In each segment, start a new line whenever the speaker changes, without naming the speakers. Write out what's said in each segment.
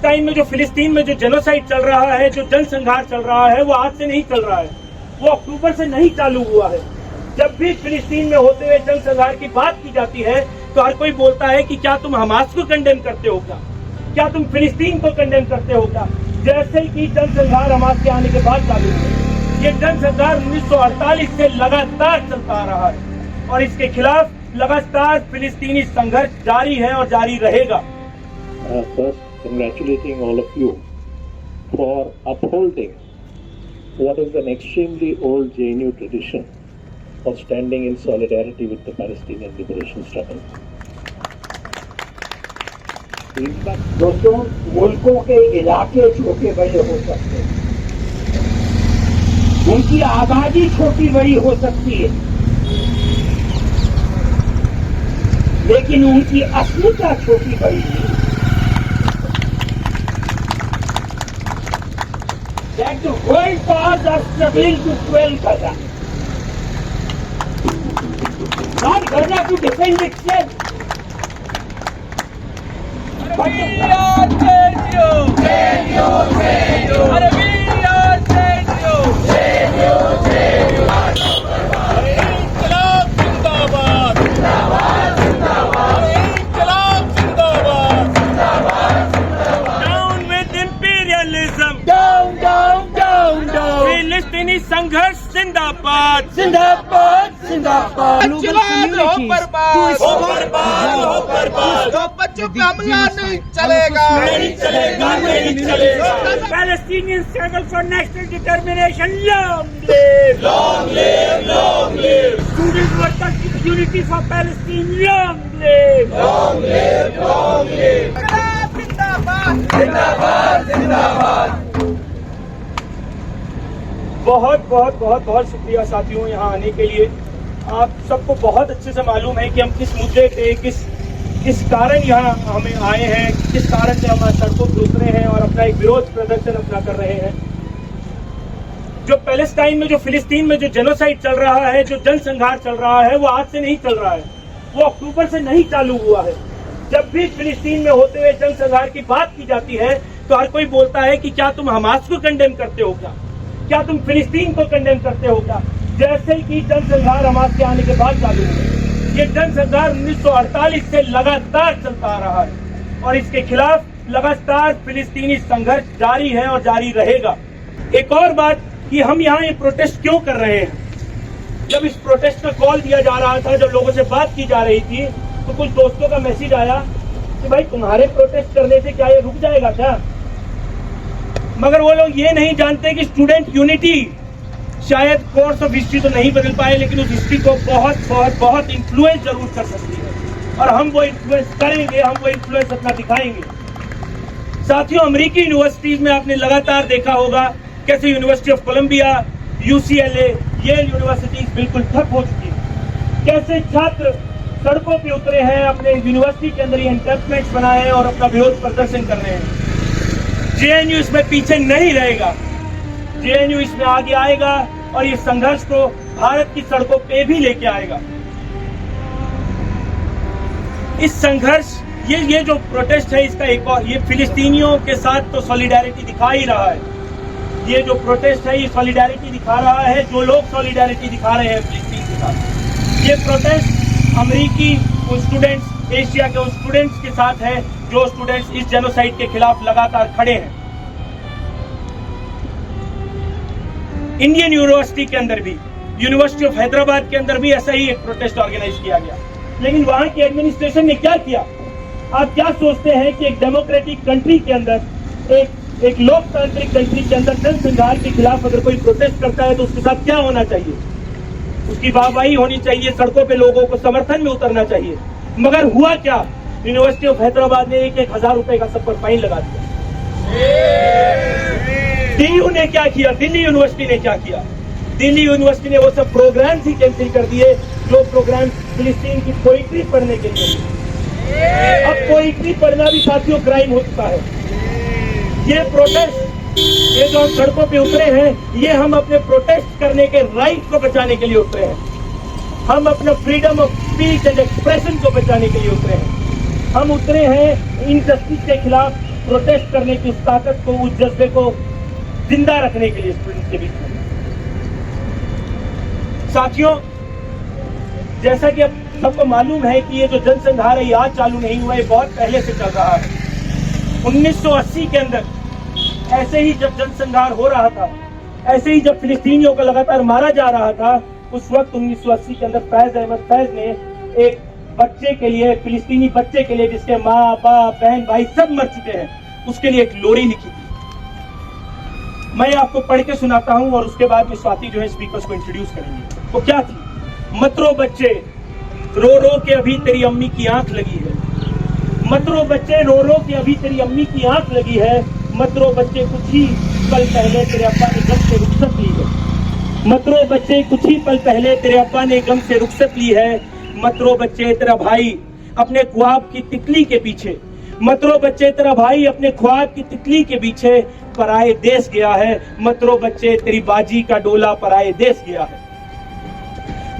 Palestine में जो फिलिस्तीन में जो जेनोसाइड चल रहा है, जो जनसंहार चल रहा है, वो आज से नहीं चल रहा है, वो अक्टूबर से नहीं चालू हुआ है। जब भी फिलिस्तीन में होते हुए जनसंहार की बात की जाती है तो हर कोई बोलता है कि क्या तुम हमास को कंडेम करते हो क्या तुम फिलिस्तीन को कंडेम करते हो क्या। जैसे कि जनसंहार हमास के आने के बाद चालू हुआ, ये जनसंहार 1948 से लगातार चलता आ रहा है और इसके खिलाफ लगातार फिलिस्तीनी संघर्ष जारी है और जारी रहेगा।
First, congratulating all of you for upholding what is an extremely old JNU tradition of standing in solidarity with the Palestinian liberation struggle.
दोस्तों, मुल्कों के इलाके छोटे बड़े हो सकते हैं, उनकी आबादी छोटी बड़ी हो सकती है, लेकिन उनकी अस्मिता छोटी बड़ी नहीं। That the world powers are struggling to quell Gaza. Not Gaza to defend itself. But
Down with imperialism. फिलिस्तीनी संघर्ष जिंदाबाद
जिंदाबाद जिंदाबाद।
बच्चों पे हमला नहीं चलेगा,
नहीं चलेगा। Palestinian struggle for national determination, long live,
long live, long live,
student workers unity for Palestine, long live,
long live, long live। जिंदाबाद जिंदाबाद जिंदाबाद।
बहुत बहुत बहुत बहुत शुक्रिया साथियों यहाँ आने के लिए। आप सबको बहुत अच्छे से मालूम है कि हम किस मुद्दे पे किस कारण यहाँ हमें आए हैं, किस कारण से हम सड़कों पर उतरे हैं और अपना एक विरोध प्रदर्शन अपना कर रहे हैं। जो पैलेस्टाइन में जो फिलिस्तीन में जो जेनोसाइड चल रहा है, जो जनसंहार चल रहा है, वो आज से नहीं चल रहा है, वो अक्टूबर से नहीं चालू हुआ है। जब भी फिलिस्तीन में होते हुए जनसंहार की बात की जाती है तो हर कोई बोलता है कि क्या तुम हमास को कंडेम करते हो क्या तुम फिलिस्तीन को कंडेम करते हो क्या। जैसे कि जनसंहार हमास के आने के बाद चालू हुआ, ये जनसंहार 1948 से लगातार चलता आ रहा है और इसके खिलाफ लगातार फिलिस्तीनी संघर्ष जारी है और जारी रहेगा। एक और बात कि हम यहाँ ये प्रोटेस्ट क्यों कर रहे हैं। जब इस प्रोटेस्ट का कॉल दिया जा रहा था, जब लोगों से बात की जा रही थी, तो कुछ दोस्तों का मैसेज आया कि भाई तुम्हारे प्रोटेस्ट करने से क्या ये रुक जाएगा क्या। मगर वो लोग ये नहीं जानते कि स्टूडेंट यूनिटी शायद कोर्स ऑफ हिस्ट्री तो नहीं बदल पाए, लेकिन उस हिस्ट्री को बहुत बहुत बहुत इन्फ्लुएंस जरूर कर सकती है और हम वो इन्फ्लुएंस करेंगे, हम वो इन्फ्लुएंस अपना दिखाएंगे। साथियों, अमेरिकी यूनिवर्सिटीज में आपने लगातार देखा होगा कैसे university of Columbia, UCLA, Yale universities बिल्कुल ठप हो चुकी है। कैसे छात्र सड़कों पे उतरे हैं, अपने यूनिवर्सिटी के अंदर एनकैंपमेंट्स बनाए हैं और अपना विरोध प्रदर्शन कर रहे हैं। JNU इसमें पीछे नहीं रहेगा, JNU इसमें आगे आएगा और ये संघर्ष को भारत की सड़कों पे भी लेके आएगा। इस संघर्ष ये जो प्रोटेस्ट है, इसका एक और ये फिलिस्तीनियों के साथ तो सॉलिडारिटी दिखा ही रहा है। ये जो प्रोटेस्ट है ये सॉलिडारिटी दिखा रहा है, जो लोग सॉलिडारिटी दिखा रहे हैं फिलिस्तीन के साथ। ये प्रोटेस्ट अमेरिकी उन स्टूडेंट्स, एशिया के उन स्टूडेंट्स के साथ है जो स्टूडेंट्स इस जेनोसाइड के खिलाफ लगातार खड़े हैं। इंडियन यूनिवर्सिटी के अंदर भी, यूनिवर्सिटी ऑफ हैदराबाद के अंदर भी ऐसा ही एक प्रोटेस्ट ऑर्गेनाइज किया गया, लेकिन वहां की एडमिनिस्ट्रेशन ने क्या किया। आप क्या सोचते हैं कि एक डेमोक्रेटिक कंट्री के अंदर, एक लोकतांत्रिक कंट्री के अंदर जनसंहार के खिलाफ अगर कोई प्रोटेस्ट करता है तो उसके साथ क्या होना चाहिए। उसकी वाहवाही होनी चाहिए, सड़कों पे लोगों को समर्थन में उतरना चाहिए। मगर हुआ क्या, यूनिवर्सिटी ऑफ हैदराबाद ने 1,000 रुपए का सब पर फाइन लगा दिया। DU ने क्या किया, दिल्ली यूनिवर्सिटी ने क्या किया, दिल्ली यूनिवर्सिटी ने वो सब प्रोग्राम्स ही कैंसिल कर दिए जो प्रोग्राम फिलिस्तीन की पोइट्री पढ़ने के लिए। अब पोइट्री पढ़ना भी साथियों क्राइम हो चुका है। ये प्रोटेस्ट, ये जो हम सड़कों पे उतरे हैं, ये हम अपने प्रोटेस्ट करने के राइट को बचाने के लिए उतरे हैं। हम अपना freedom of speech and expression को बचाने के लिए उतरे हैं। हम उतरे हैं इनजस्टिस के खिलाफ, प्रोटेस्ट करने की उस ताकत को, उस जज्बे को जिंदा रखने के लिए स्टूडेंट्स के बीच में। साथियों, जैसा कि अब सबको मालूम है कि ये जो जनसंहार है ये आज चालू नहीं हुआ, ये बहुत पहले से चल रहा है। 1980 के अंदर ऐसे ही जब जनसंहार हो रहा था, ऐसे ही जब फिलिस्तीनियों को लगातार मारा जा रहा था, उस वक्त 1980 के अंदर फैज अहमद फैज ने एक बच्चे के लिए, फिलिस्तीनी बच्चे के लिए जिसके माँ बाप बहन भाई सब मर चुके हैं, उसके लिए एक लोरी लिखी थी। मैं आपको पढ़ के सुनाता हूं और उसके बाद में स्वाति जो है स्पीकर्स को इंट्रोड्यूस करेंगे। वो क्या थी? मतरो बच्चे रो रो के अभी तेरी अम्मी की आंख लगी है, मतरो बच्चे रो रो के अभी तेरी अम्मी की आंख लगी है, मतरो बच्चे कुछ ही पल पहले तेरे अब्बा ने गम से रुखसत ली है, मतरो बच्चे कुछ ही पल पहले तेरे अब्बा ने गम से रुखसत ली है, मतरो बच्चे तेरा भाई अपने ख्वाब की तितली के पीछे, मतरो बच्चे तेरा भाई अपने ख्वाब की तितली के पीछे पराए देश गया है, मतरो बच्चे तेरी बाजी का डोला पराए देश गया है,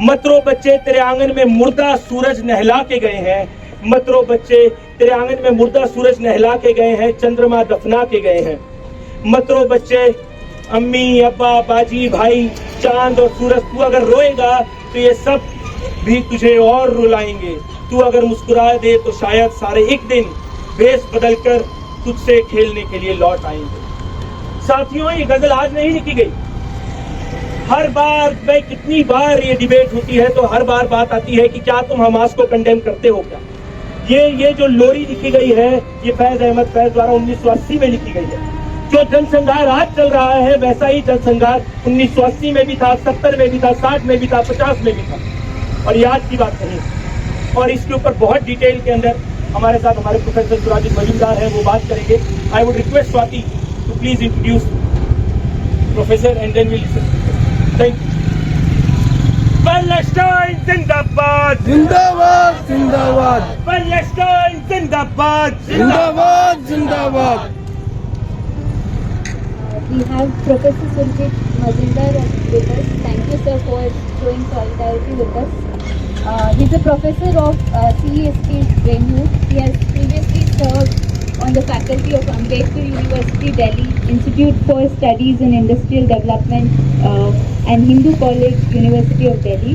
मतरो बच्चे तेरे आंगन में मुर्दा सूरज नहला के गए हैं, मतरो बच्चे तेरे आंगन में मुर्दा सूरज नहला के गए हैं, चंद्रमा दफना के गए हैं, मतरो बच्चे अम्मी अब्बा बाजी भाई चांद और सूरज, तू अगर रोएगा तो ये सब भी तुझे और रुलाएंगे, तू अगर मुस्कुरा दे तो शायद सारे एक दिन भेष बदलकर तुझसे खेलने के लिए लौट आएंगे। साथियों, ये गजल आज नहीं लिखी गई। हर बार मैं कितनी बार ये डिबेट होती है तो हर बार बात आती है कि क्या तुम हमास को कंडेम करते हो क्या? ये जो लोरी लिखी गई है ये फैज अहमद फैज द्वारा 1980 में लिखी गई है। जो जनसंहार आज चल रहा है वैसा ही जनसंहार 1980 में भी था, 70 में भी था, 60 में भी था, 50 में भी था, और ये आज की बात नहीं। और इसके ऊपर बहुत डिटेल के अंदर हमारे साथ हमारे प्रोफेसर सुराजुल मजूमदार है, वो बात करेंगे। I would request Swati to please introduce professor and then will listen. Thank you. Palestine जिंदाबाद,
जिंदाबाद जिंदाबाद,
पैलेस्टाइन जिंदाबाद,
जिंदाबाद जिंदाबाद।
We have Professor Surjit Majumdar with us. Thank you, sir, for showing solidarity with us. He's a professor of CEST JNU. He has previously served on the faculty of Ambedkar University, Delhi, Institute for Studies in Industrial Development and Hindu College, University of Delhi.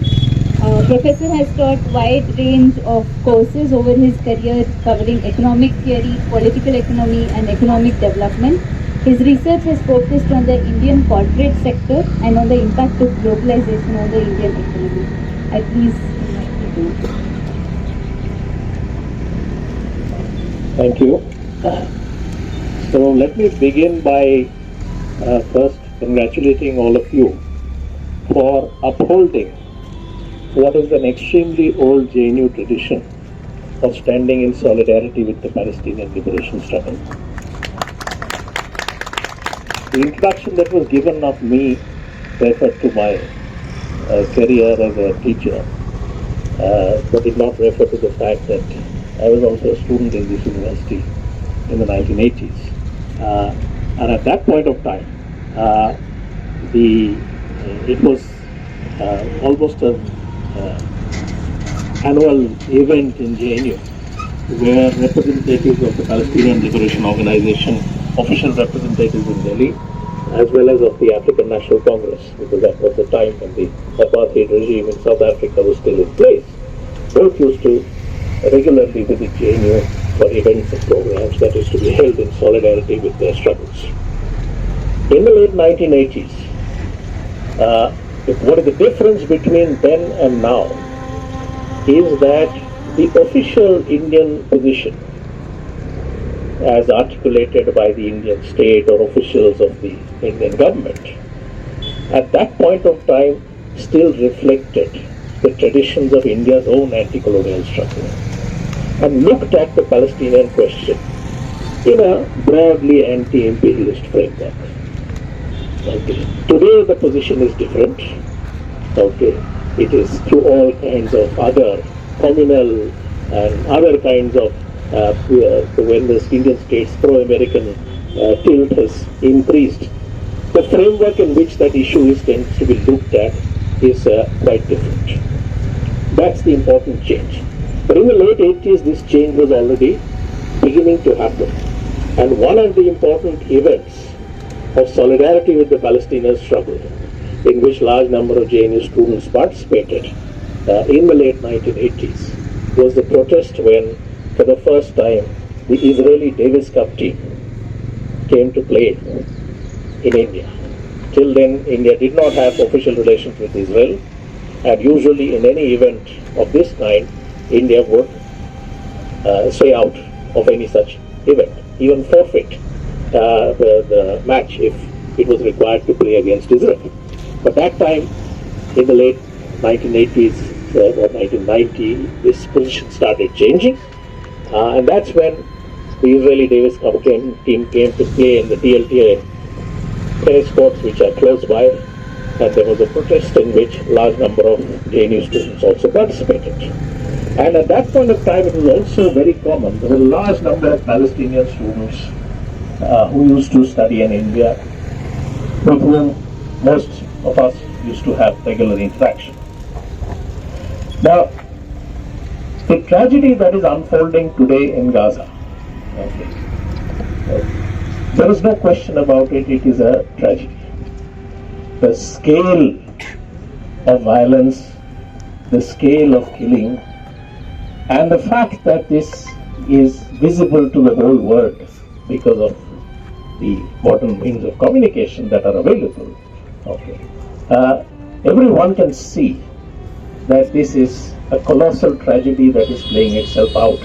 Professor has taught wide range of courses over his career covering economic theory, political economy and economic development. His research has focused on the Indian corporate sector and on the impact of globalization on the Indian economy. I please invite you to.
Thank you. So let me begin by first congratulating all of you for upholding what is an extremely old JNU tradition of standing in solidarity with the Palestinian liberation struggle. The introduction that was given of me referred to my career as a teacher, but did not refer to the fact that I was also a student in this university in the 1980s. And at that point of time, it was almost an annual event in JNU where representatives of the Palestinian Liberation Organization, official representatives in Delhi, as well as of the African National Congress, because that was the time when the apartheid regime in South Africa was still in place, both used to regularly visit JNU for events and programs that is to be held in solidarity with their struggles. In the late 1980s, what is the difference between then and now is that the official Indian position, as articulated by the Indian state or officials of the Indian government, at that point of time still reflected the traditions of India's own anti-colonial struggle and looked at the Palestinian question in a broadly anti-imperialist framework. Okay. Today the position is different. Okay. It is through all kinds of other communal and other kinds of when the Indian state's pro-American tilt has increased, the framework in which that issue tends to be looked at is quite different. That's the important change. But in the late 80s, this change was already beginning to happen. And one of the important events of solidarity with the Palestinian struggle, in which large number of JNU students participated in the late 1980s, was the protest when, for the first time, the Israeli Davis Cup team came to play in India. Till then, India did not have official relations with Israel, and usually in any event of this kind, India would stay out of any such event, even forfeit the match if it was required to play against Israel. But that time, in the late 1980s or 1990, this position started changing, and that's when the Israeli Davis Cup team came to play in the DLTA tennis courts, which are close by, and there was a protest in which a large number of JNU students also participated. And at that point of time, it was also very common. There were a large number of Palestinian students who used to study in India, with whom most of us used to have regular interaction. Now, the tragedy that is unfolding today in Gaza, there is no question about it, it is a tragedy. The scale of violence, the scale of killing, and the fact that this is visible to the whole world because of the modern means of communication that are available. Everyone can see that this is a colossal tragedy that is playing itself out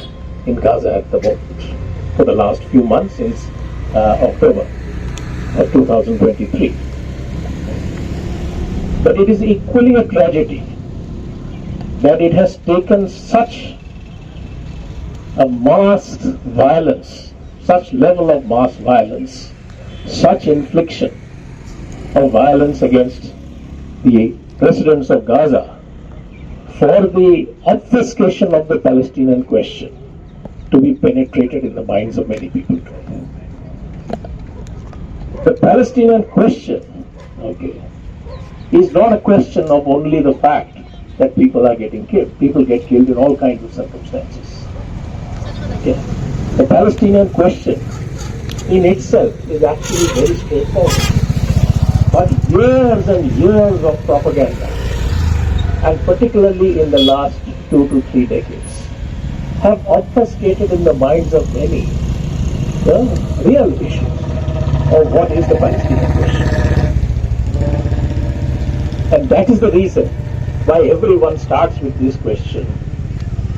in Gaza at the moment for the last few months since October of 2023. But it is equally a tragedy that it has taken such a mass violence, such level of mass violence, such infliction of violence against the residents of Gaza for the obfuscation of the Palestinian question to be penetrated in the minds of many people today. The Palestinian question, is not a question of only the fact that people are getting killed. People get killed in all kinds of circumstances. The Palestinian question in itself is actually very straightforward. But years and years of propaganda, and particularly in the last 2 to 3 decades, have obfuscated in the minds of many the real issue of what is the Palestinian question. And that is the reason why everyone starts with this question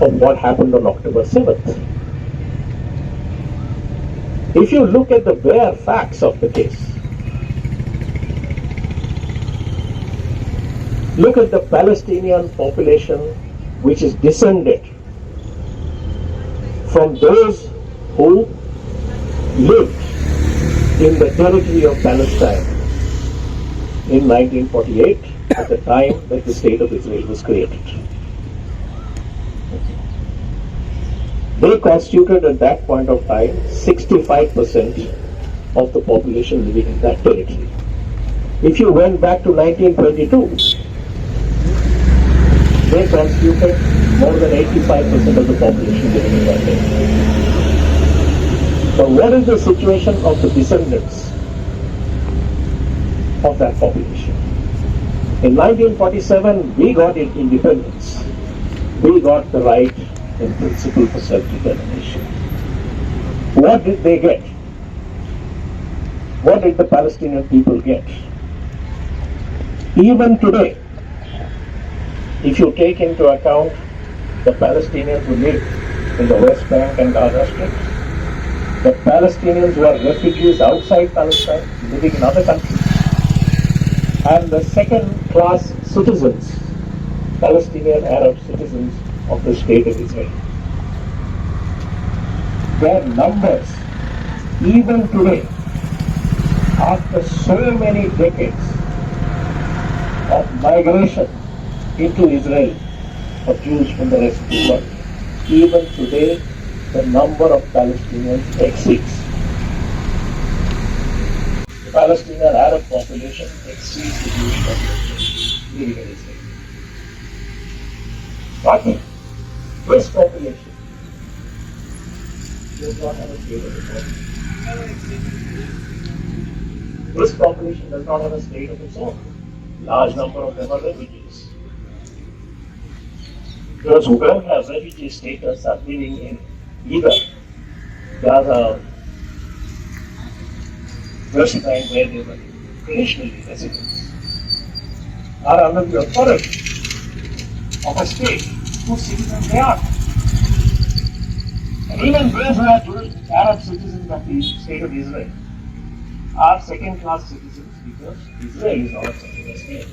of what happened on October 7th. If you look at the bare facts of the case, look at the Palestinian population which is descended from those who lived in the territory of Palestine in 1948, at the time that the State of Israel was created. They constituted at that point of time 65% of the population living in that territory. If you went back to 1922, they constituted more than 85% of the population living in that territory. But what is the situation of the descendants of that population? In 1947, we got independence. We got the right in principle for self-determination. What did they get? What did the Palestinian people get? Even today, if you take into account the Palestinians who live in the West Bank and Gaza Strip, the Palestinians who are refugees outside Palestine, living in other countries, and the second-class citizens, Palestinian Arab citizens of the State of Israel. Their numbers, even today, after so many decades of migration into Israel of Jews from the rest of the world, even today the number of Palestinians exceeds. The Palestinian Arab population exceeds the Jewish population living in Israel. But this population does not have a stable economy. This population does not have a state of its own. Large number of them are refugees. Those who don't have refugee status are living in either Gaza, West Bank, where they were traditionally residents, are under the authority of a state whose citizens they are. And even those who are Jewish Arab citizens of the state of Israel are second-class citizens because Israel is not a secular state.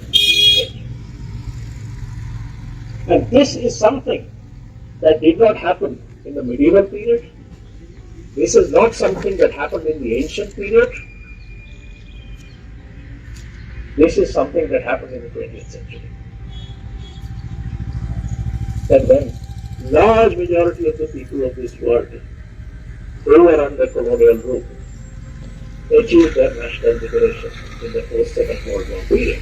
And this is something that did not happen in the medieval period. This is not something that happened in the ancient period. This is something that happened in the 20th century. That when large majority of the people of this world who were under colonial rule achieved their national liberation in the post-Second World War period,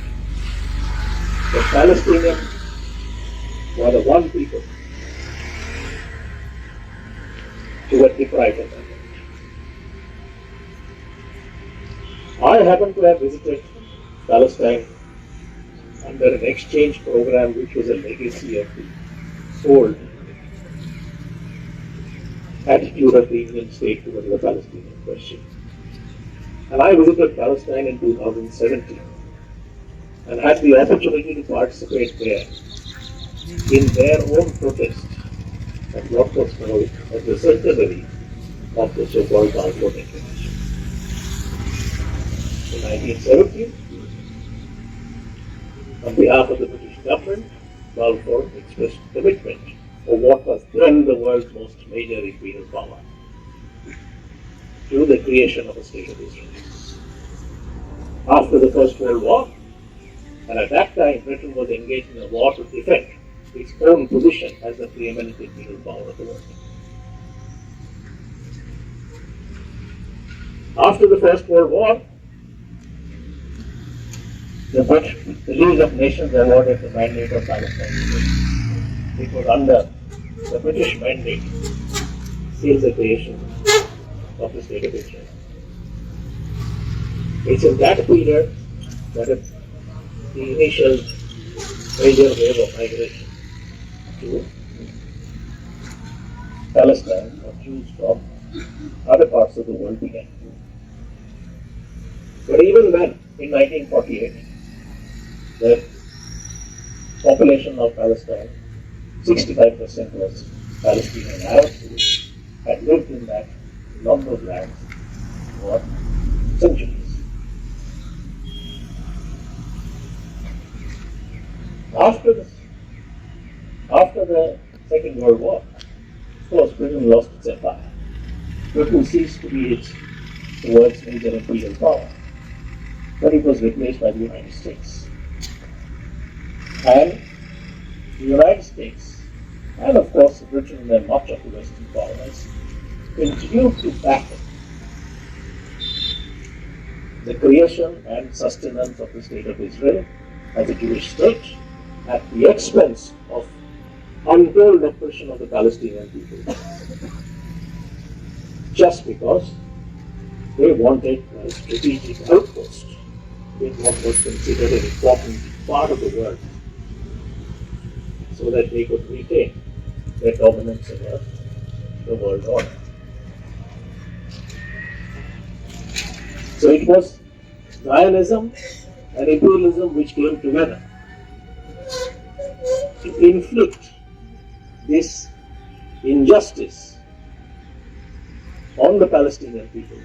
the Palestinians were the one people who were deprived of that. I happen to have visited Palestine under an exchange program which was a legacy of the old attitude of the Indian state towards the Palestinian question. And I visited Palestine in 2017 and had the opportunity to participate there in their own protest at what was called as the centenary of the so-called Balfour Declaration. In 1917, on behalf of the British government, Balfour expressed commitment of what was then the world's most major imperial power to the creation of a state of Israel. After the First World War, and at that time Britain was engaged in a war to defend its own position as the preeminent imperial power of the world. After the First World War, the League of Nations awarded the mandate of Palestine. It was under the British mandate till the creation of the State of Israel. It's in that period that the initial major wave of migration to Palestine of Jews from other parts of the world began. But even then, in 1948, the population of Palestine, 65% was Palestinian Arabs who had lived in that lump of land for centuries. After the Second World War, of course, Britain lost its empire. Britain ceased to be its world's major imperial power, but it was replaced by the United States. And the United States, and of course Britain and much of the Western powers, continued to back the creation and sustenance of the State of Israel as a Jewish state at the expense of untold oppression of the Palestinian people, just because they wanted a strategic outpost in what was considered an important part of the world, so that they could retain their dominance over the world order. So it was Zionism and imperialism which came together to inflict this injustice on the Palestinian people.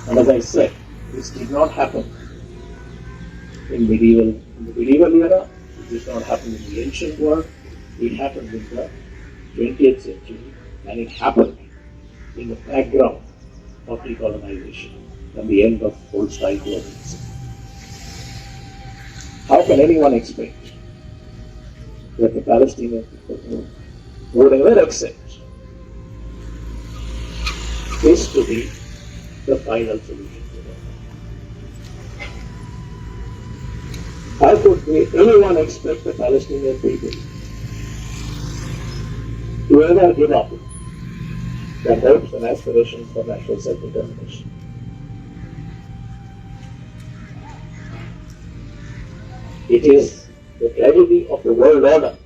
And as I said, this did not happen in the medieval era. It did not happen in the ancient world. It happened in the 20th century, and it happened in the background of decolonization and the end of old-style colonialism. How can anyone expect that the Palestinian people would ever accept this to be the final solution to that? How could anyone expect the Palestinian people to ever give up their hopes and aspirations for national self-determination. It is the tragedy of the world order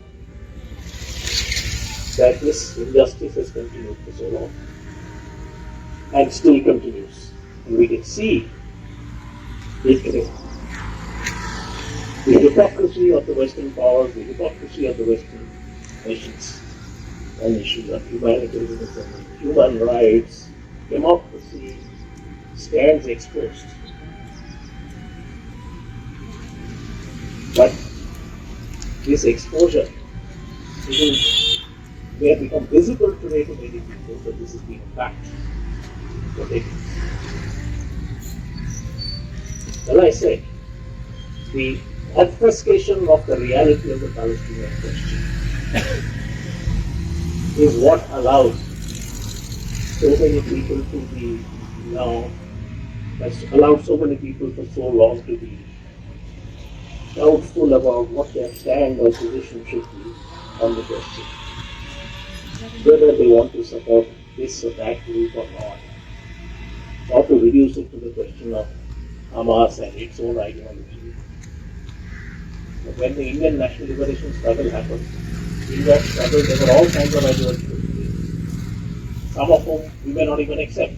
that this injustice has continued for so long and still continues. And we can see it, the hypocrisy of the Western powers, the hypocrisy of the Western nations on issues of humanitarianism, human rights, democracy stands exposed. But this exposure may have become visible today to many people, but this has been a fact for decades. Well, I said, the obfuscation of the reality of the Palestinian question is what allows so many people to be now, has allowed so many people for so long to be doubtful about what their stand or position should be on the question. Whether they want to support this or that group or not, or to reduce it to the question of Hamas and its own ideology. But when the Indian national liberation struggle happened, in that struggle there were all kinds of ideologies, some of whom we may not even accept.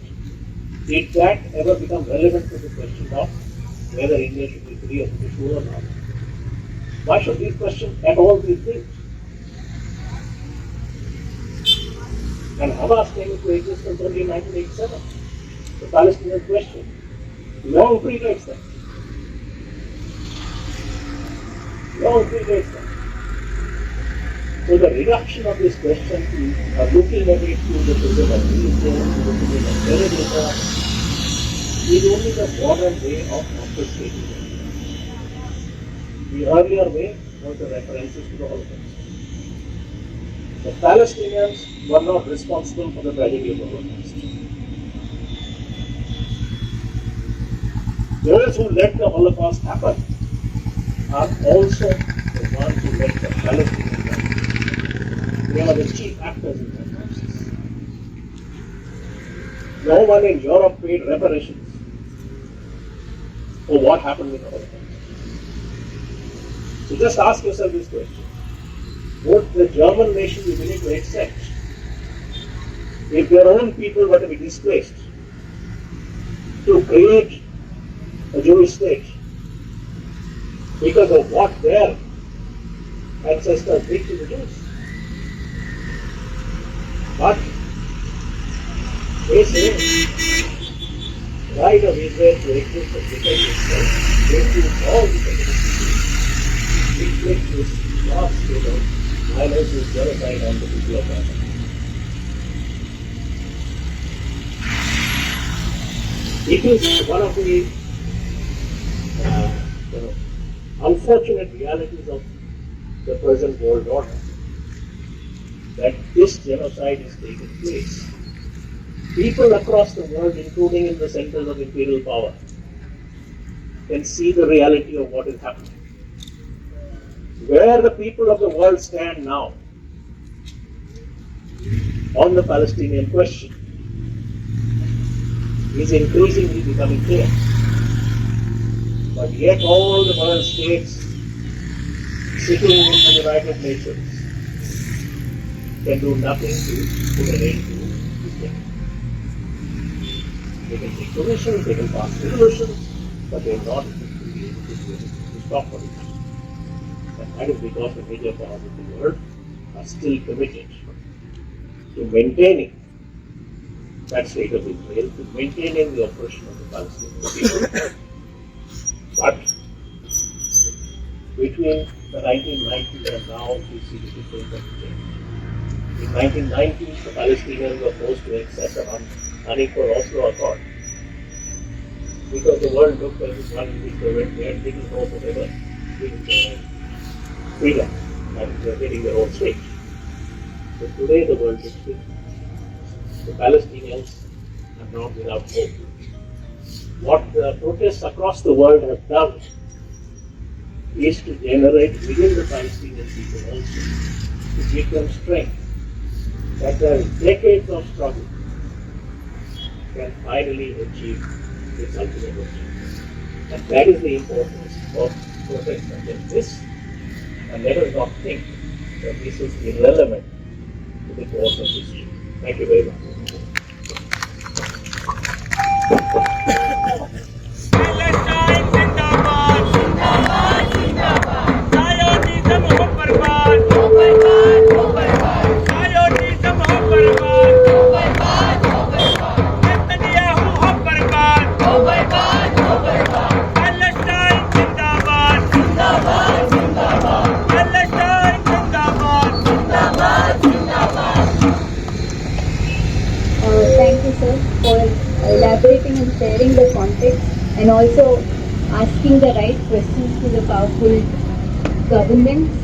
Did that ever become relevant to the question of whether India should be free of Kashmir or not? Why should these questions at all be free? And Hamas came into existence only in 1987. The Palestinian question long predates that. Long predates that. So the reduction of this question to looking at it through the prism of religion, through the prism of terrorism, is only the modern way of obfuscating it. The earlier way was the references to the Holocaust. The Palestinians were not responsible for the tragedy of the Holocaust. Those who let the Holocaust happen are also the ones who let the Palestinians happen. They are the chief actors in that process. No one in Europe paid reparations for what happened in the Holocaust. So just ask yourself this question. Would the German nation be willing to accept if their own people were to be displaced to create a Jewish state because of what their ancestors did to the Jews? But they say right of Israel to exist and defend itself, they choose all the communities, inflict this vast scale of violence and genocide on the people of Gaza. It is one of the unfortunate realities of the present world order that this genocide is taking place. People across the world, including in the centers of imperial power, can see the reality of what is happening. Where the people of the world stand now on the Palestinian question is increasingly becoming clear. But yet all the world states sitting in the United Nations can do nothing to put an end to this thing. They can take positions, they can pass resolutions, but they are not able to stop it. And that is because the major powers of the world are still committed to maintaining that state of Israel, to maintaining the oppression of the Palestinian people. But between the 1990s and now, we see the difference of change. In 1990s, the Palestinians were forced to accept an unequal Oslo Accord because the world looked at this one in which they had little hope of ever being freedom and getting their own state. But today the world is different. The Palestinians are not without hope. What the protests across the world have done is to generate within the Palestinian people also, to give them strength. That there is decades of struggle, can finally achieve its ultimate objective. And that is the importance of projects such as this. And let us not think that this is irrelevant to the course of history. Thank you very much.
Palestine जिंदाबाद जिंदाबाद जिंदाबाद Zionism हो बर्बाद Zionism हो बर्बाद Netanyahu हो बर्बाद Palestine जिंदाबाद Palestine जिंदाबाद
Thank you, sir, for elaborating and sharing the context and also asking the right questions to the powerful governments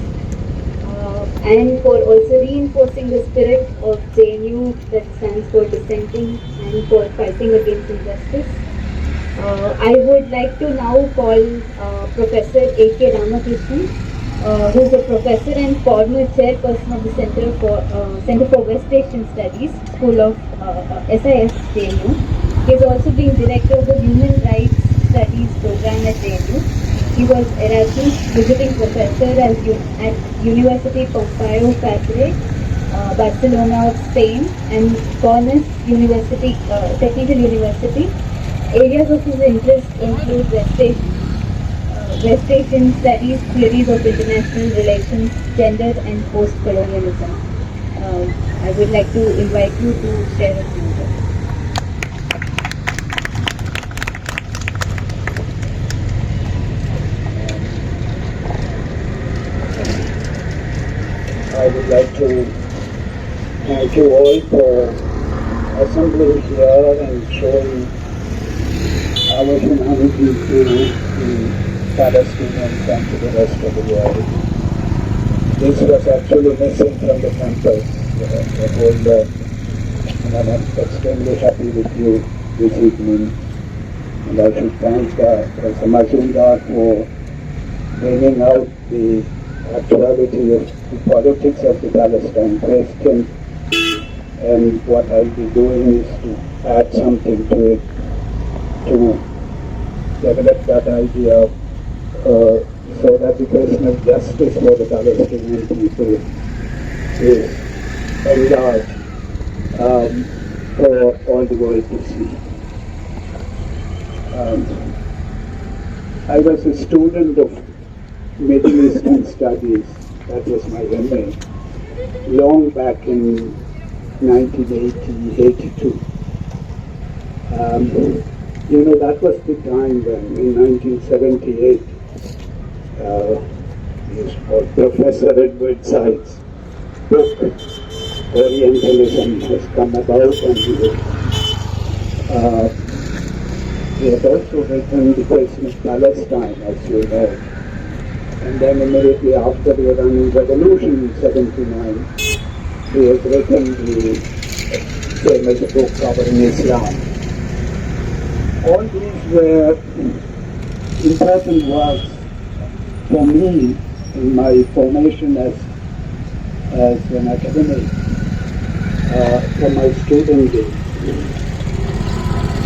and for also reinforcing the spirit of JNU that stands for dissenting and for fighting against injustice. I would like to now call Professor A.K. Ramakrishnan, who is a professor and former chairperson of the Center for West Asian Studies, School of SIS JNU. He has also been director of the Human Rights Studies program at JNU. He was Erasmus visiting professor at University Pompeu Fabra, Barcelona of Spain, and Cornell University, Technical University. Areas of his interest include West Asian studies, theories of international relations, gender, and post-colonialism. I would like to invite you to share a few words.
I would like to thank you all for assembling here and showing our humanity to the Palestinians and to the rest of the world. This was actually missing from the campus, the whole and I'm extremely happy with you this evening. And I should thank Professor Majumdar for bringing out the actuality of the politics of the Palestine question, and what I'll be doing is to add something to it, to develop that idea so that the question of justice for the Palestinian people is enlarged for all the world to see. I was a student of Middle Eastern Studies, that was my MA, long back in 1982. You know, that was the time when, in 1978, Professor Edward Said's book, Orientalism, has come about, and he had also written the question of Palestine, as you know. And then immediately after the Iranian Revolution in 1979, he has written the famous book covering Islam. All these were important works for me in my formation as an academic from my student days.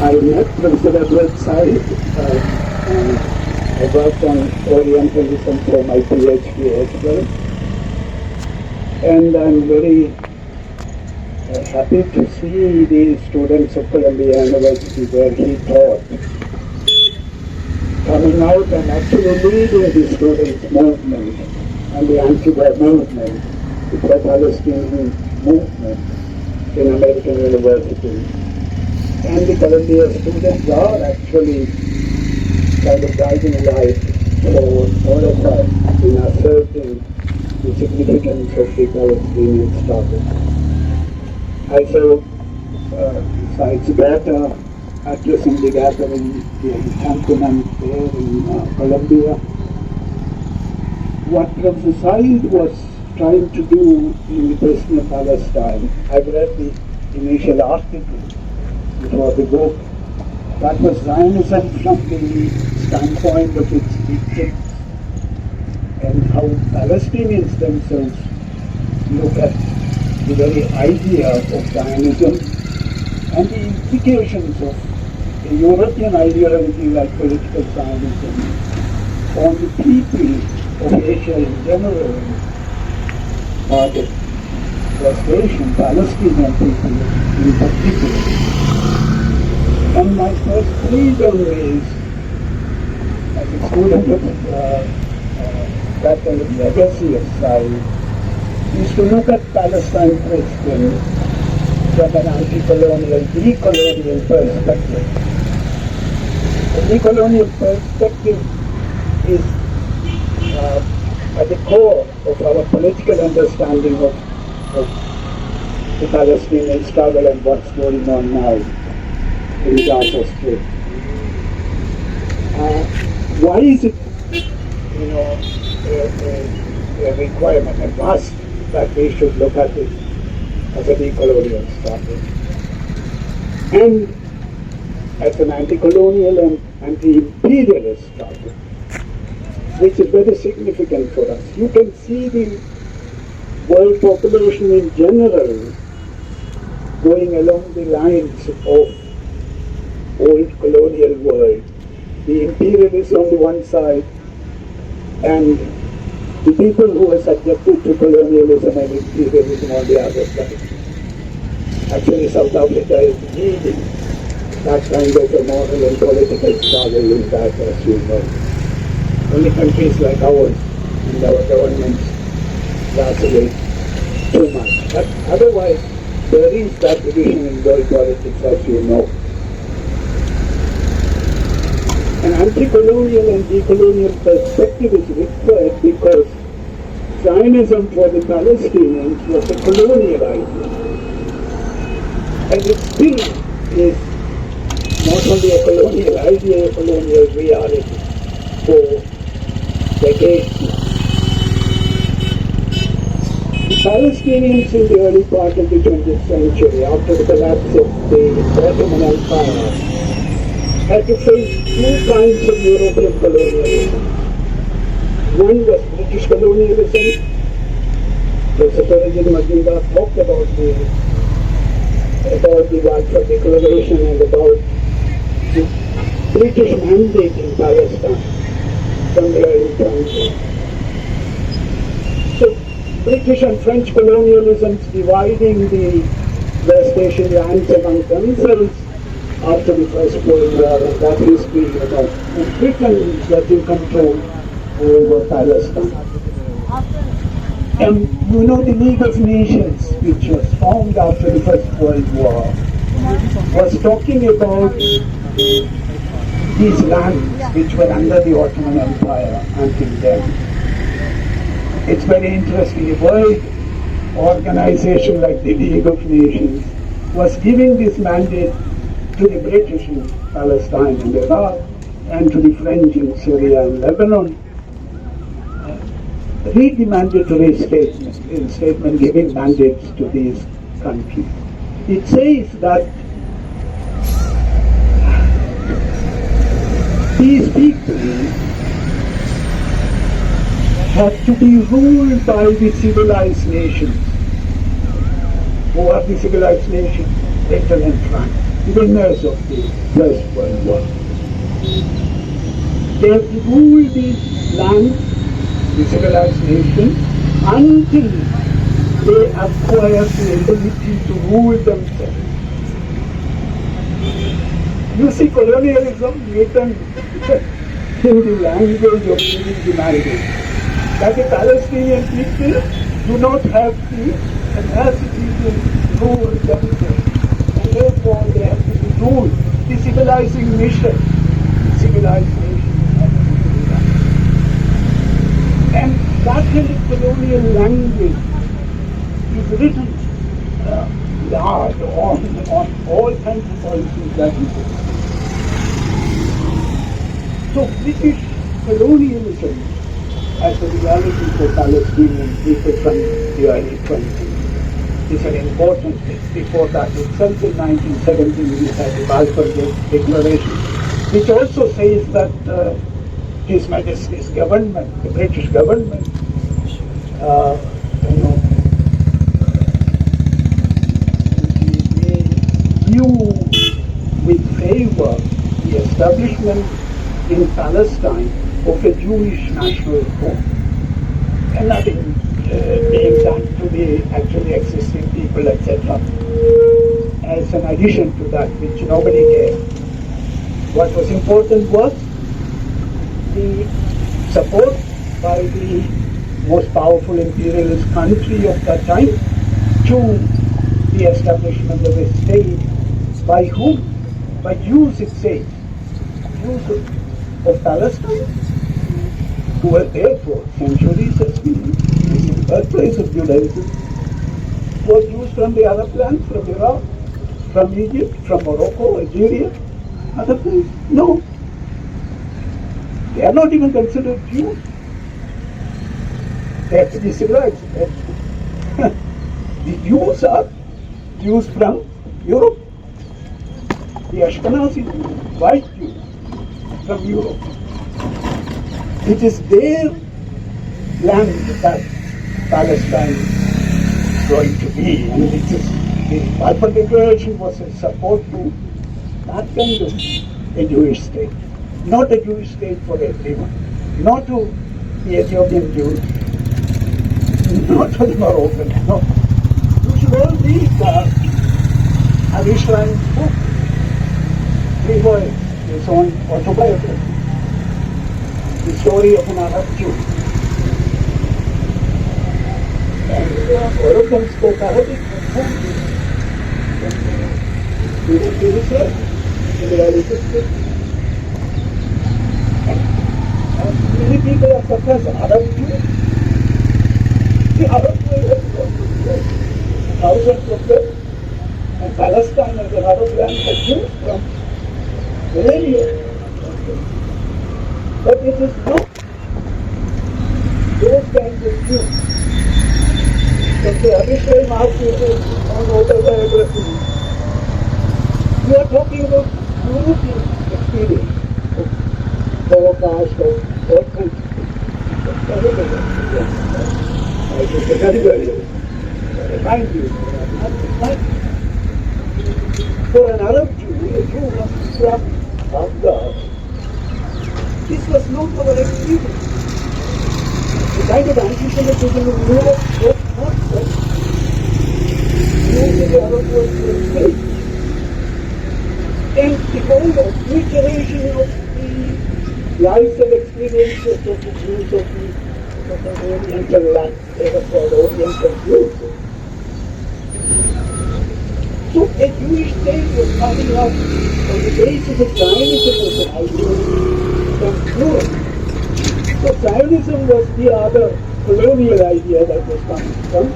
I met Professor Edward Said and I worked on Orientalism for my PhD as well. And I'm very happy to see the students of Columbia University where he taught coming out and actually leading the students' movement and the anti-war movement, the pro-Palestinian movement in American universities. And the Columbia students are actually kind of guiding light for all of us in asserting the significance of the Palestinian struggle. I saw Said's daughter addressing the gathering in Cantonment there in Columbia. What Professor Said was trying to do in the question of Palestine, I've read the initial article before the book. That was Zionism from the standpoint of its victims and how Palestinians themselves look at the very idea of Zionism and the implications of a European ideology like political Zionism on the people of Asia in general, part of West Asian, Palestinian people in particular. And my first freedom is, as a student of that kind of legacy of Zion, is to look at Palestine question from an anti-colonial, decolonial perspective. The decolonial perspective is at the core of our political understanding of the Palestinian struggle and what's going on now in Gaza Strip. Why is it, a requirement, a must, that we should look at it as a decolonial struggle? And as an anti-colonial and anti-imperialist struggle, which is very significant for us. You can see the world population in general going along the lines of old colonial world. The imperialists on the one side and the people who are subjected to colonialism and imperialism on the other side. Actually, South Africa is leading that kind of a moral and political struggle in that, as you know. Only countries like ours and our governments vacillate too much. But otherwise, there is that division in world politics, as you know. An anti-colonial and decolonial perspective is required because Zionism for the Palestinians was a colonial idea. And it still is not only a colonial idea, a colonial reality for decades now. The Palestinians in the early part of the 20th century, after the collapse of the Ottoman Empire, had to face two kinds of European colonialism. One was British colonialism. Professor Perejid Majumdar talked about the Balfour Declaration and about the British mandate in Palestine from the early 20s. So British and French colonialisms dividing the West Asian lands among themselves after the First World War, and that history, and Britain getting control over Palestine. And the League of Nations, which was formed after the First World War, was talking about these lands which were under the Ottoman Empire until then. It's very interesting. A world organization like the League of Nations was giving this mandate to the British in Palestine and Iraq, and to the French in Syria and Lebanon. Read the mandatory statement giving mandates to these countries. It says that these people have to be ruled by the civilized nations. Who are the civilized nations? Britain and France, the winners of the First World War. They have to rule these lands, the civilized nations, until they acquire the ability to rule themselves. You see colonialism written in the language of giving the mandate, that the Palestinian people do not have the capacity to rule themselves, and therefore they have to be ruled. The civilizing mission, the civilized nation has to do that. And that kind of colonial language is written large on all kinds of policies that we do. So British colonialism as a reality for Palestinian people from the early 20s is an important thing. Before that itself, in 1917, we had the Balfour Declaration, which also says that His Majesty's government, the British government, view establishment in Palestine of a Jewish national home. And nothing being done to the actually existing people, etc. As an addition to that, which nobody cared. What was important was the support by the most powerful imperialist country of that time to the establishment of a state. By whom? By Jews, it says. Jews of Palestine, who were there for centuries as being the birthplace of Judaism, were Jews from the Arab lands, from Iraq, from Egypt, from Morocco, Algeria, other places. No. They are not even considered Jews. They have to be civilized. The Jews are Jews from Europe. The Ashkenazi white Jews from Europe. It is their land that Palestine is going to be, and it is the Balfour Declaration was a support to that kind of a Jewish state, not a Jewish state for everyone, not to the Ethiopian Jews, not to the Moroccans. No, you should all read Avi Shlein's book, his own autobiography, the story of an Arab Jew. And all of them spoke Arabic from home. They were research, and they are interested. And many people are surprised. Arab Jews? The Arab Jews have thousands of them. And Palestine as an Arab land has Jews from millennia. But it is not those kinds of Jews. But the Abishai Mahaprabhu on autobiography, we are talking about European experience of Holocaust, of all kinds of things. I should say very, very remind you, for an Arab Jew, a Jew from Baghdad, this was not our experience. The kind of anti-Semitism in Europe was not such. Using the Arab word for space. And the whole obliteration of the lives and experiences of the Jews of the Oriental land, they were called Oriental Jews. So a Jewish state was coming up on the basis of Zionism as an idea from Europe. So Zionism was the other colonial idea that was coming from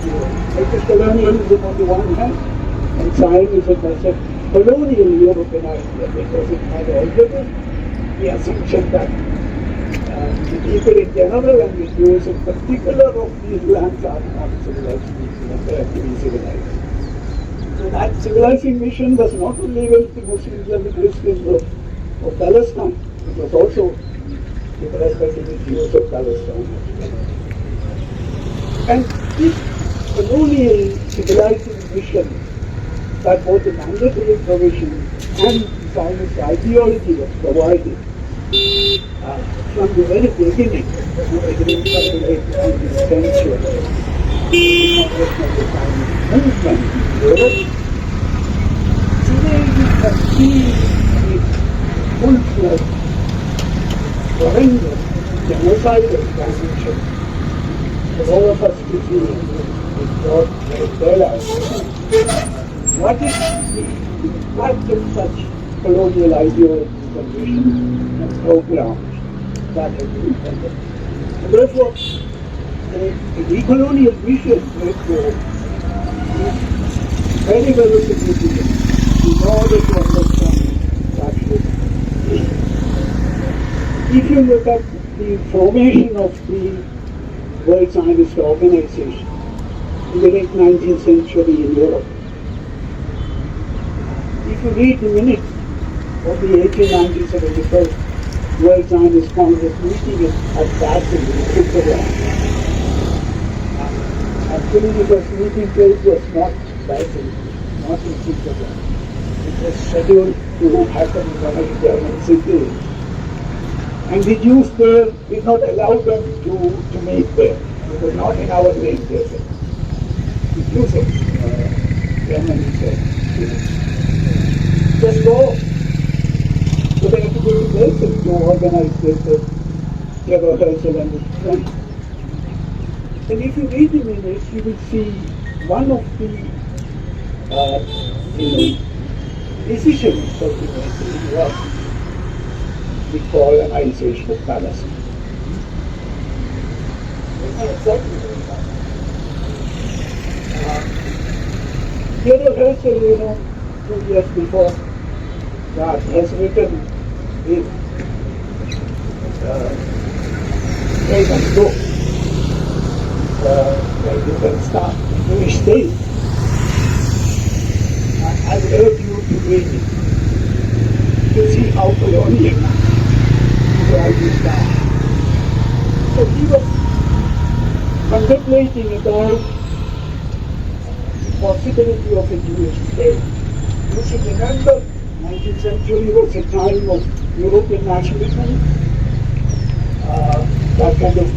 Europe. It was colonialism on the one hand, and Zionism was a colonial European idea because it had already the assumption that the people in general and the Jews in particular of these lands are not civilized people and they have to be civilized. So that civilizing mission was not only with the Muslims and the Christians of Palestine, it was also with respect to the Jews of Palestine. And this colonial civilizing mission that both the mandatory provision and the Zionist ideology was provided from the very beginning of the late 19th century. The Zionist movement in Europe. Today we have seen a full-fledged, horrendous, genocidal transition for all of us to see with broad daylight. What is the impact of such colonial ideologies and visions and programs that have been intended? And therefore, the decolonial vision, therefore, is very, very significant in order to understand that vision. If you look at the formation of the World Zionist Organization in the late 19th century in Europe, if you read the minutes of the 1890-71 World Zionist Congress meeting at Basel in Switzerland, actually the first meeting place was not Basel, not in Switzerland. It was scheduled to happen in one of the German cities. And the Jews there did not allow them to meet there. It was not in our name, they said. The Jews of Germany said, just go. So they have to go to places to organize this rehearsal and this trend. And if you read the minutes, you will see one of the decisions of the meeting was the colonization of Palestine. It's not exactly what happened. The rehearsal, 2 years before, God has written his famous book, where you can start Jewish state. I would urge you to read it, to see how colonial Israel is now. So he was contemplating about the possibility of a Jewish state. You should remember, 19th century was a time of European nationalism, that kind of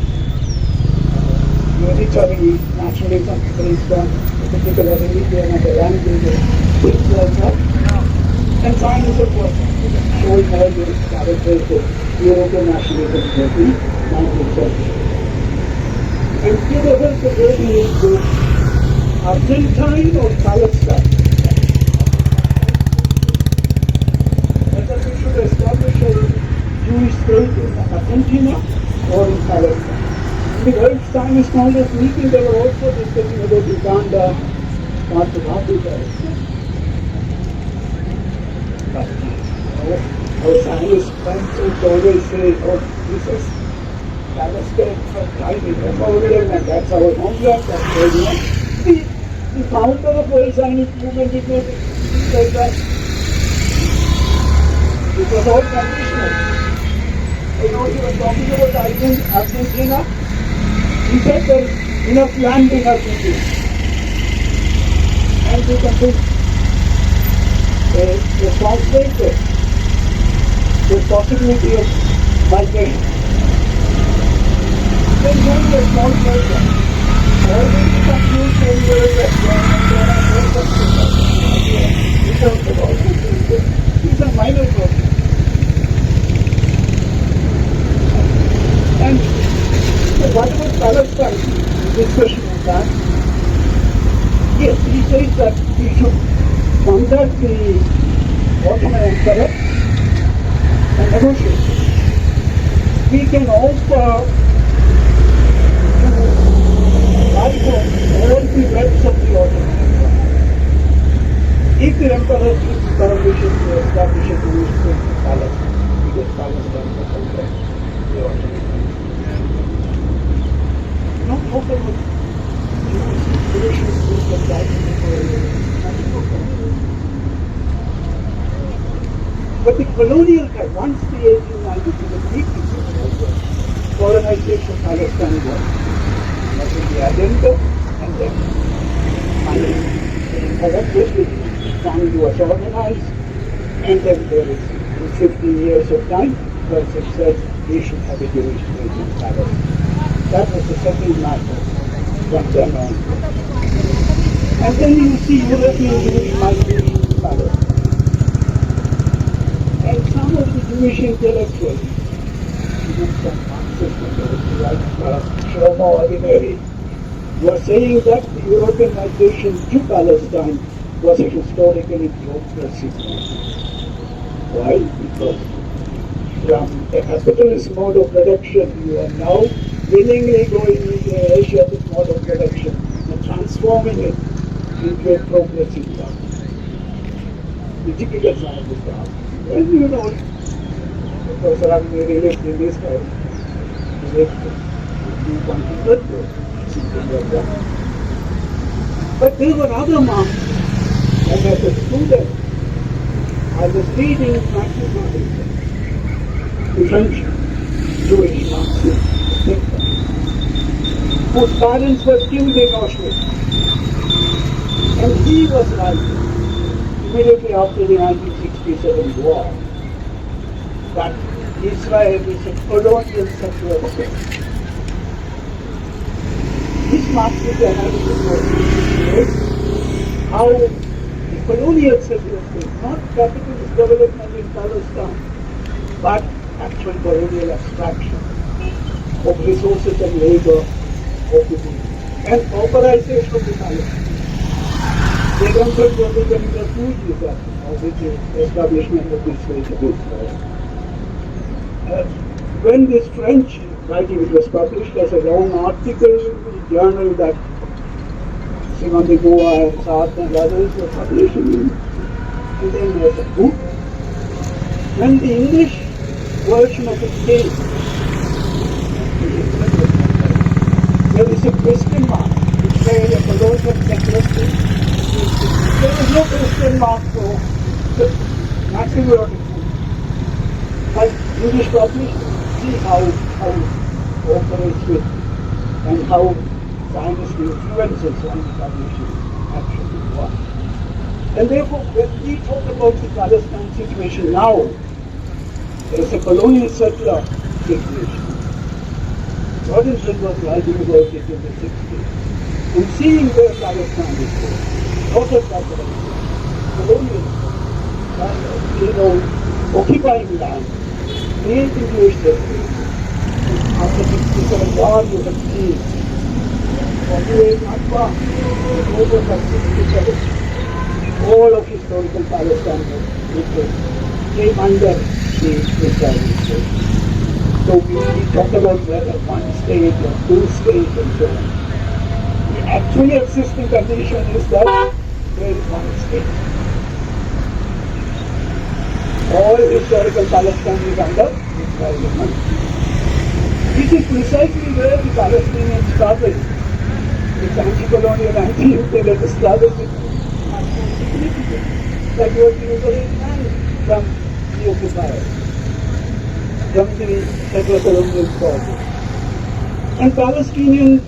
unitary nationalism based on a particular religion and a language and things like that. And Zionism was showing all the characters of European nationalism in the 19th century. And Theodore Herzl wrote in his book, Argentine or Palestine? And that we should establish a Jewish state in Argentina or in Palestine. In the World Zionist Congress meeting, they were also discussing about Uganda, parts of Africa. But our Zionist friends would always say, oh, this is Palestine from tiny memorial, and that's our homeland, that's where we are. The founder of World Zionist movement did not say that. It was all conditional. He was talking about Argentina. He said there is enough land in Argentina. And you can put a small state there. There's possibility of migration. There's only a small state there. Already confused anywhere that there are no substances. These are minor problems. And what about Palestine? Discussion on that. Yes, he says that we should contact the Ottoman Emperor and negotiate. We can offer to platform all the rights of the Ottoman Emperor. If the Emperor gives permission to establish a Jewish state in Palestine, because Palestine was under the Ottoman Empire. Not talk about Jewish schools of that. But the colonial time, once the 1892 the treaty was over, colonization of Palestine was in the agenda, and then finally collectively family was organized, and then there is 15 years of time where it says we should have a Jewish state in Palestine. That was the second matter from then on. And then you see European Jewish migration to Palestine. And some of the Jewish intellectuals, some Marxists like Shlomo Avineri, were saying that the European migration to Palestine was a historically progressive one. Why? Because from a capitalist mode of production, you are now willingly going into an Asiatic mode of production and transforming it into a progressive one. The typical Zionist one. And you know, Professor Avineri lived in this time. He lived in 2030, something like that. But there were other monks, and as a student, I was reading Francis Robinson, the French Jewish Marxist thinker, whose parents were killed in Auschwitz. And he was writing immediately after the 1967 war that Israel is a colonial settler state. This Marxist analysis was how the colonial settler state, not capitalist development in Palestine, but actual colonial abstraction of resources and labor of the people and pauperization of the Palestinians. They themselves were becoming refugees of the establishment of the state of Israel. When this French writing, it was published as a long article in the journal that Simone de Beauvoir and Sartre and others were publishing in, and then as a book. When the English version of it came, there is a question mark. Israel, a colonial settler state. There is no question mark for the maximum. But English published, see how it operates with and how Zionist influences on the publishing actually work. And therefore, when we talk about the Palestine situation now, as a colonial settler situation, Robinson was writing about it in the 60s, and seeing where Palestine is going, not just that colonial, occupying land, creating Jewish settlers. After 67 war, you have seen, Fourth Nakba, over 67, all of historical Palestine came under the Israeli state. So we talk about whether one state or two states and so on. The actually existing condition is that there is one state. All historical Palestine is under Israeli control. This is precisely where the Palestinian struggle, the anti-colonial, anti-imperialist struggle is much more significant. That was the liberation from the occupiers, from the settler colonial struggle. And Palestinians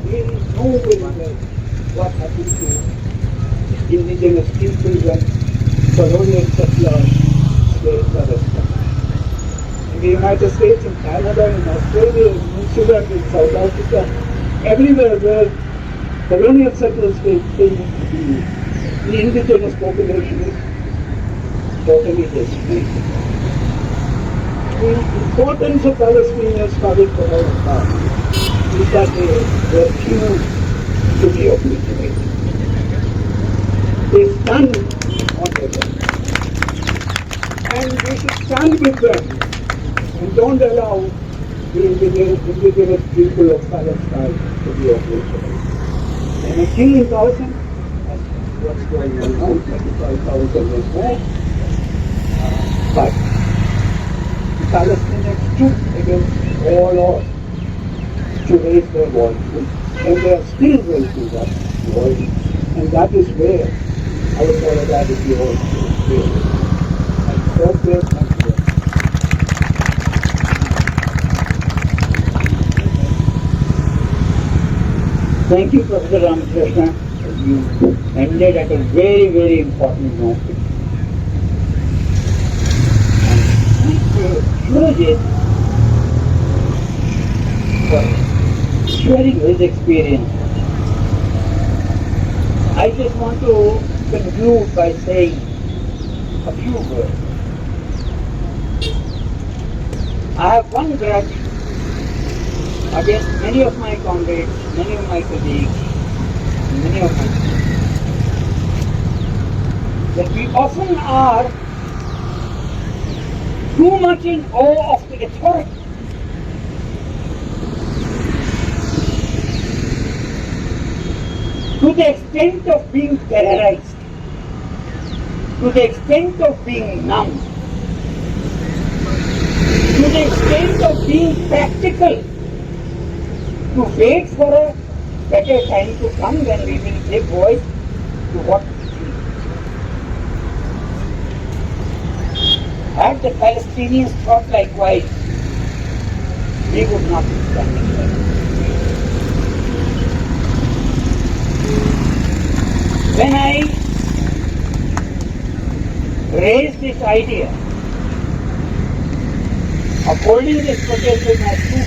really know very well what happened to indigenous peoples and colonial settlers states are established. In the United States, in Canada, in Australia, in New Zealand, in South Africa, everywhere where colonial settlers states came into being, the indigenous population is totally decimated. The importance of Palestinian struggle for all of time is that they refuse to be obliterated. They stand on their own. And we should stand with them and don't allow the indigenous people of Palestine to be obliterated. And a killing thousand, that's what's going on now, 25,000 or more. But the Palestinians stood against all odds to raise their voices, and they are still raising that voice. And that is where our solidarity also is. And so there, thank you.
Thank you, Professor Ramakrishna. You ended at a very, very important note. And Surajit, for sharing his experience, I just want to conclude by saying a few words. I have one grudge against many of my comrades, many of my colleagues, many of my friends, that we often are too much in awe of the authority. To the extent of being terrorized, to the extent of being numb, to the extent of being practical, to wait for a better time to come when we will give voice to what we feel. Had the Palestinians thought likewise, we would not be standing here. When I raised this idea of holding this protest in my school.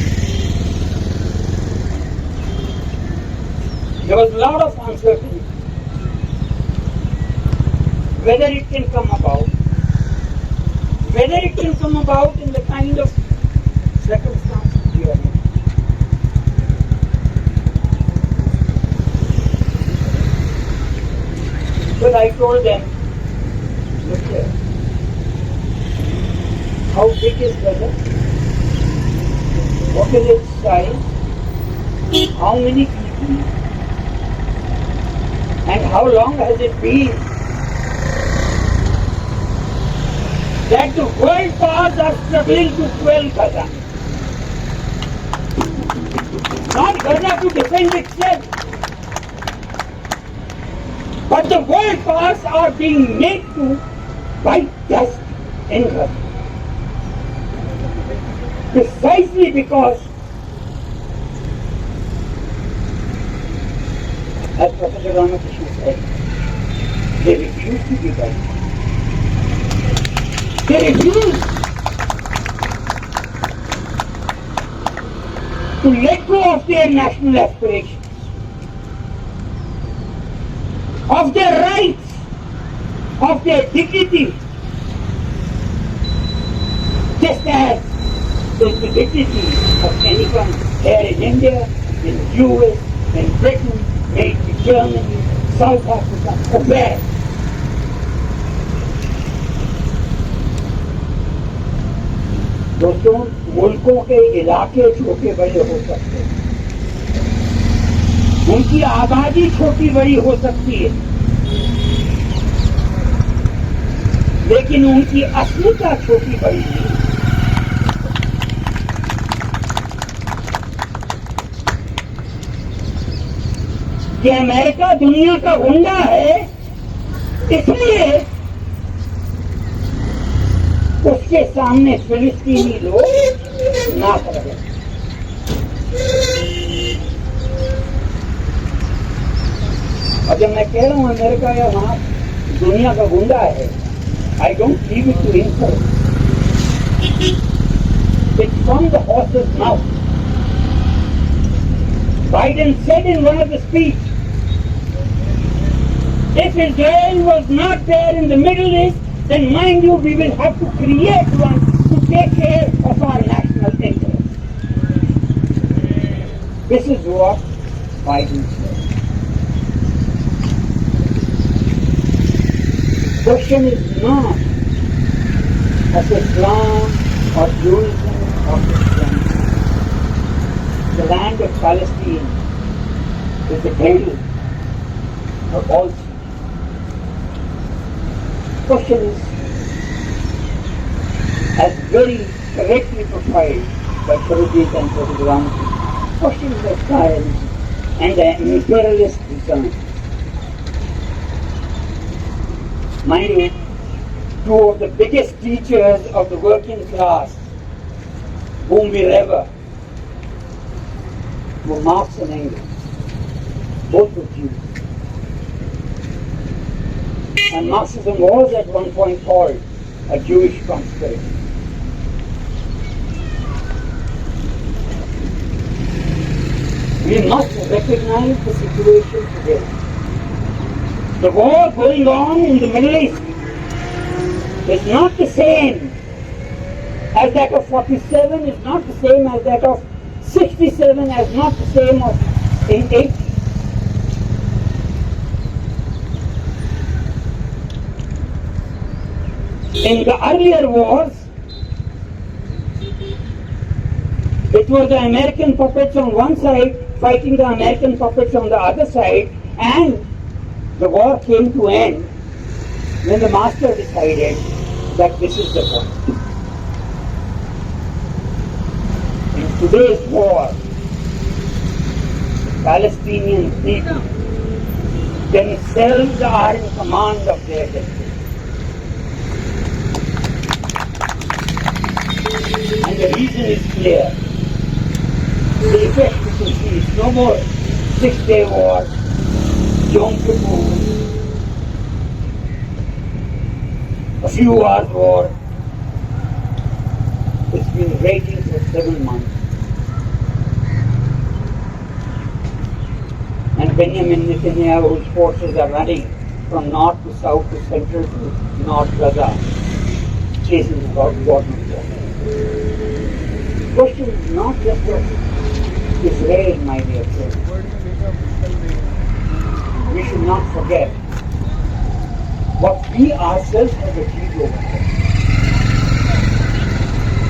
There was a lot of uncertainty whether it can come about, in the kind of circumstances we are in. But I told them, look here, how big is weather? What is its size? How many people? And how long has it been that the world powers are struggling to quell Gaza? Not Gaza to defend itself, but the world powers are being made to bite dust in Gaza. Precisely because, as Professor Ramakrishna said, they refuse to give up. They refuse to let go of their national aspirations, of their rights, of their dignity, just as is the dignity of anyone here in India, in the US, in Britain, maybe Germany, South Africa, or where. दोस्तों, मुल्कों के इलाके छोटे बड़े हो सकते हैं, उनकी आबादी छोटी बड़ी हो सकती है, लेकिन उनकी अस्मिता छोटी बड़ी नहीं। कि अमेरिका दुनिया का गुंडा है, इसलिए उसके सामने फिलिस्तीनी लोग नाच रहे। और जब मैं कह रहा हूं अमेरिका या वहां दुनिया का गुंडा है, I don't leave it to insult, it's from the horse's mouth. Biden said in one of the speeches, if Israel was not there in the Middle East, then mind you, we will have to create one to take care of our national interests. This is what Biden said. The question is not of Islam or Judaism or Christianity. The land of Palestine is the cradle of all things. The question is, as very correctly profiled by Prabhuji and Professor Ramakrishna, the question is the science and the imperialist design. Mind you, two of the biggest teachers of the working class whom we revere were Marx and Engels, both were Jews. And Marxism was at one point called a Jewish conspiracy. We must recognize the situation today. The war going on in the Middle East is not the same as that of 47, is not the same as that of 67, as not the same as in 80. In the earlier wars, it was the American puppets on one side fighting the American puppets on the other side, and the war came to end when the master decided that this is the point. In today's war, Palestinian people themselves are in command of their destiny. And the reason is clear. The effect you can see is no more 6-day war, Yom Kippur, a few hours war. It's been raging for 7 months. And Benjamin Netanyahu's forces are running from north to south to central to North Gaza, chasing the bottom of the The question is not just of Israel, my dear friends. We should not forget what we ourselves have achieved over there.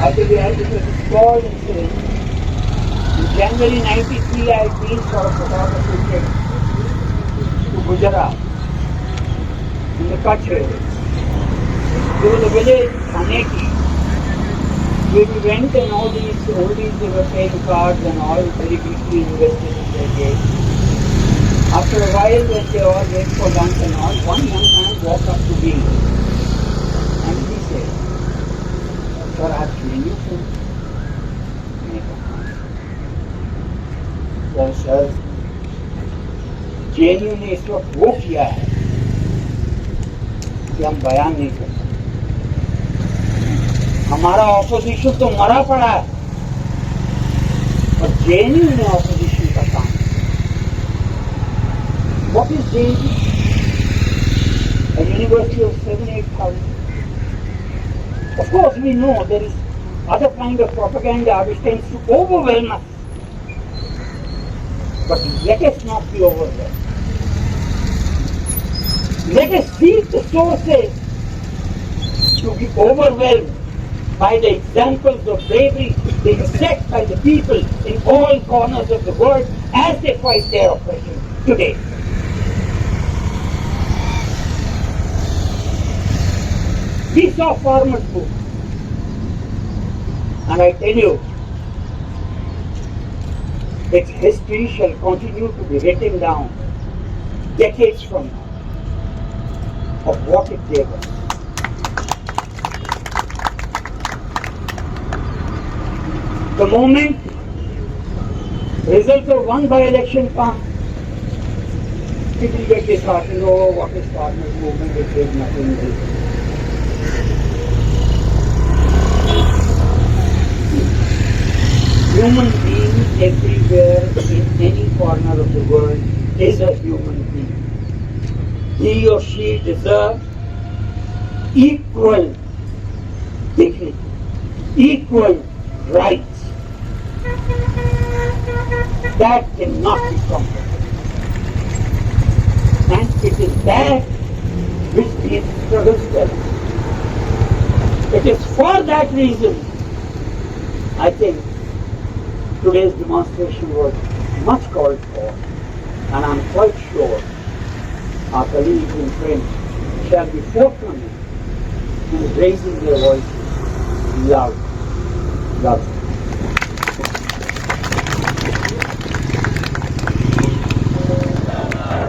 I tell you, I was called and said, in January 93, I had been for a photography trip to Gujarat, in the Kutch area. There was a village, Thaneki, where we went and all these oldies, they were paying cards and all very quickly invested in their gates. After a while, when they all went for lunch and all, one young man walked up to me and he said, "Sir, I have seen you from sir JNU ने इस वक्त वो किया है कि हम बयान नहीं कर सकते। हमारा ऑपोजिशन तो मरा पड़ा है और जेएनयू ने ऑपोजिशन का काम। What is JNU? A university of 7,000-8,000. Of course, we know there is other kind of propaganda which tends to overwhelm us. But let us not be overwhelmed. Let us seek the sources to be overwhelmed by the examples of bravery being set by the people in all corners of the world as they fight their oppression today. We saw farmers move. And I tell you, its history shall continue to be written down decades from now of what it gave us. The moment results of one by-election come, people get disheartened, oh, what is farmers movement, it is nothing. Human beings everywhere in any corner of the world is a human being. He or she deserves equal dignity, equal rights. That cannot be compromised. And it is that which these struggles tell us. It is for that reason, I think, today's demonstration was much called for, and I'm quite sure our colleagues and friends shall be forthcoming in raising their voices loud.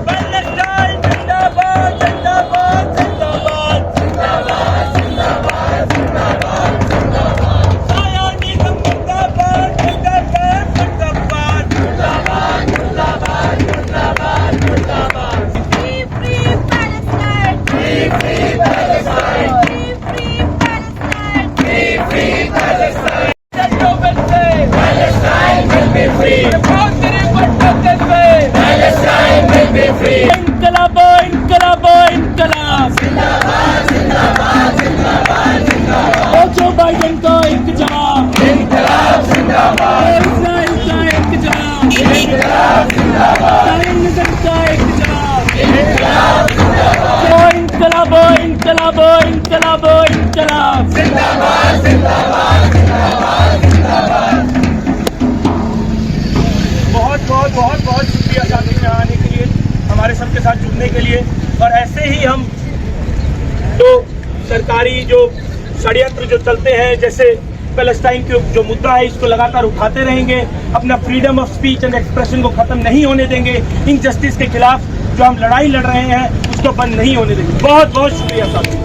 Palestine Zindabad, Zindabad, Zindabad, Zindabad, Zindabad, Zindabad, Zindabad. Zionism Zindabad, Zindabad, Zindabad, Zindabad, Zindabad, Zindabad, Zindabad.
Free, free Palestine!
Free, free Palestine!
Free, free Palestine!
Free, free Palestine! Palestine will be free. Palestine will be free.
इनकलाब इनकलाब इनकलाब
जिंदाबाद जिंदाबाद जिंदाबाद जिंदाबाद।
Joe Biden का एक जवाब,
इनकलाब जिंदाबाद,
इजराइल का एक जवाब,
इनकलाब जिंदाबाद,
साइनिज्म का एक जवाब।
इनकलाब जिंदाबाद,
इनकलाब इनकलाब इनकलाब इनकलाब।
जिंदाबाद जिंदाबाद जिंदाबाद जिंदाबाद।
बहुत बहुत बहुत बहुत शुक्रिया साथी यहाँ आने के लिए, हमारे सबके साथ जुड़ने के लिए। और ऐसे ही हम जो सरकारी जो षड्यंत्र जो चलते हैं, जैसे पैलेस्टाइन के जो मुद्दा है, इसको लगातार उठाते रहेंगे। अपना freedom of speech and expression को खत्म नहीं होने देंगे। इनजस्टिस के खिलाफ जो हम लड़ाई लड़ रहे हैं उसको बंद नहीं होने देंगे। बहुत बहुत शुक्रिया साथी।